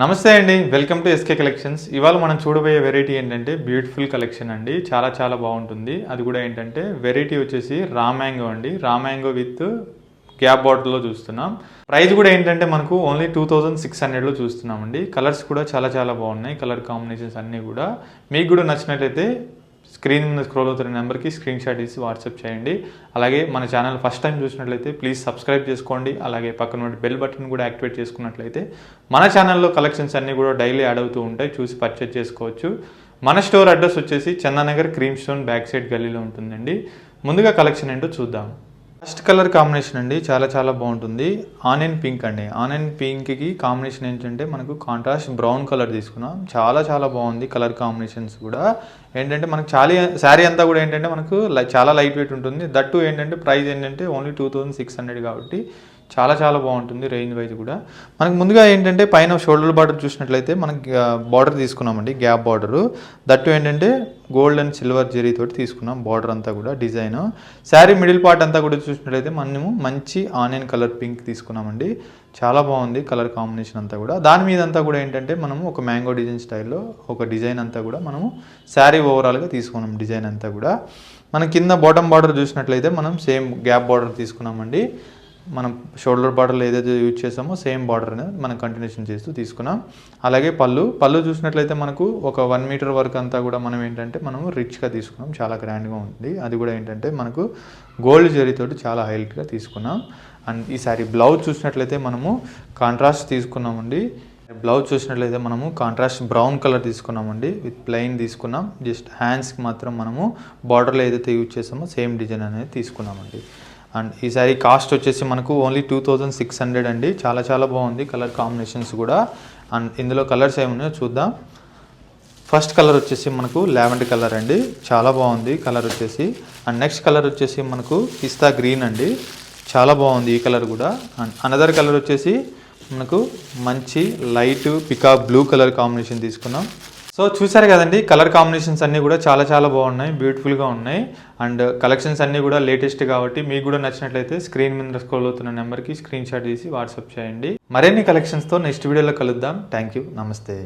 నమస్తే అండి, welcome to SK collections. ఇవాళ మనం చూడబోయే వెరైటీ ఏంటంటే బ్యూటిఫుల్ కలెక్షన్ అండి. చాలా బాగుంటుంది. అది కూడా ఏంటంటే వెరైటీ వచ్చేసి రా మ్యాంగో అండి. రా మ్యాంగో విత్ గ్యాప్ బాటిల్లో చూస్తున్నాం. ప్రైస్ కూడా ఏంటంటే మనకు ఓన్లీ 2600లో చూస్తున్నామండి. కలర్స్ కూడా చాలా బాగున్నాయి. కలర్ కాంబినేషన్స్ అన్నీ కూడా మీకు కూడా నచ్చినట్లయితే స్క్రీన్ మీద స్క్రోల్ అవుతున్న నెంబర్కి స్క్రీన్ షాట్ ఇచ్చి వాట్సాప్ చేయండి. అలాగే మన ఛానల్ ఫస్ట్ టైం చూసినట్లయితే ప్లీజ్ సబ్స్క్రైబ్ చేసుకోండి. అలాగే పక్కన బెల్ బటన్ కూడా యాక్టివేట్ చేసుకున్నట్లయితే మన ఛానల్లో కలెక్షన్స్ అన్నీ కూడా డైలీ యాడ్ అవుతూ ఉంటాయి, చూసి పర్చేజ్ చేసుకోవచ్చు. మన స్టోర్ అడ్రస్ వచ్చేసి Chandanagar cream stone back side గల్లీలో ఉంటుందండి. ముందుగా కలెక్షన్ ఏంటో చూద్దాం. ఫస్ట్ కలర్ కాంబినేషన్ అండి, చాలా బాగుంటుంది. ఆనియన్ పింక్ అండి. ఆనియన్ పింక్కి కాంబినేషన్ ఏంటంటే మనకు కాంట్రాస్ట్ బ్రౌన్ కలర్ తీసుకున్నాం. చాలా బాగుంది. కలర్ కాంబినేషన్స్ కూడా ఏంటంటే మనకు శారీ అంతా కూడా ఏంటంటే మనకు చాలా లైట్ వెయిట్ ఉంటుంది. దట్టు ఏంటంటే ప్రైస్ ఏంటంటే ఓన్లీ 2600 కాబట్టి చాలా బాగుంటుంది. రేంజ్ వైజ్ కూడా మనకు ముందుగా ఏంటంటే పైన షోల్డర్ బార్డర్ చూసినట్లయితే మనకి బార్డర్ తీసుకున్నామండి, గ్యాప్ బార్డరు. దట్టు ఏంటంటే గోల్డ్ అండ్ సిల్వర్ జెరీతోటి తీసుకున్నాం బార్డర్ అంతా కూడా డిజైన్. శారీ మిడిల్ పార్ట్ అంతా కూడా చూసినట్లయితే మనము మంచి ఆనియన్ కలర్ పింక్ తీసుకున్నామండి. చాలా బాగుంది కలర్ కాంబినేషన్ అంతా కూడా. దాని మీద అంతా కూడా ఏంటంటే మనము ఒక మ్యాంగో డిజైన్ స్టైల్లో ఒక డిజైన్ అంతా కూడా మనము శారీ ఓవరాల్గా తీసుకున్నాం డిజైన్ అంతా కూడా. మనం కింద బాటమ్ బార్డర్ చూసినట్లయితే మనం సేమ్ గ్యాప్ బార్డర్ తీసుకున్నామండి. మనం షోల్డర్ బార్డర్లో ఏదైతే యూజ్ చేసామో సేమ్ బార్డర్ అనేది మనం కంటిన్యూషన్ చేస్తూ తీసుకున్నాం. అలాగే పళ్ళు చూసినట్లయితే మనకు ఒక 1 మీటర్ వరకు అంతా కూడా మనం ఏంటంటే మనము రిచ్గా తీసుకున్నాం, చాలా గ్రాండ్గా ఉంది. అది కూడా ఏంటంటే మనకు గోల్డ్ జరీతోటి చాలా హైలైట్గా తీసుకున్నాం. అండ్ ఈ సారీ బ్లౌజ్ చూసినట్లయితే మనము కాంట్రాస్ట్ తీసుకున్నామండి. బ్లౌజ్ చూసినట్లయితే మనము కాంట్రాస్ట్ బ్రౌన్ కలర్ తీసుకున్నామండి, విత్ ప్లెయిన్ తీసుకున్నాం. జస్ట్ హ్యాండ్స్కి మాత్రం మనము బార్డర్లో ఏదైతే యూజ్ చేసామో సేమ్ డిజైన్ అనేది తీసుకున్నామండి. అండ్ ఈ సారీ కాస్ట్ వచ్చేసి మనకు ఓన్లీ 2600 అండి. చాలా బాగుంది కలర్ కాంబినేషన్స్ కూడా. అండ్ ఇందులో కలర్స్ ఏమున్నాయో చూద్దాం. ఫస్ట్ కలర్ వచ్చేసి మనకు లావెండర్ కలర్ అండి, చాలా బాగుంది కలర్ వచ్చేసి. అండ్ నెక్స్ట్ కలర్ వచ్చేసి మనకు పిస్తా గ్రీన్ అండి, చాలా బాగుంది ఈ కలర్ కూడా. అండ్ అనదర్ కలర్ వచ్చేసి మనకు మంచి light peacock blue colour combination తీసుకున్నాం. సో చూసారు కదండి, కలర్ కాంబినేషన్స్ అన్నీ కూడా చాలా బాగున్నాయి, బ్యూటిఫుల్గా ఉన్నాయి. అండ్ కలెక్షన్స్ అన్నీ కూడా లేటెస్ట్ కాబట్టి మీకు కూడా నచ్చినట్లయితే స్క్రీన్ మీద స్క్రోల్ అవుతున్న నెంబర్కి స్క్రీన్ షాట్ తీసి వాట్సాప్ చేయండి. మరిన్ని కలెక్షన్స్తో నెక్స్ట్ వీడియోలో కలుద్దాం. థ్యాంక్ యూ, నమస్తే.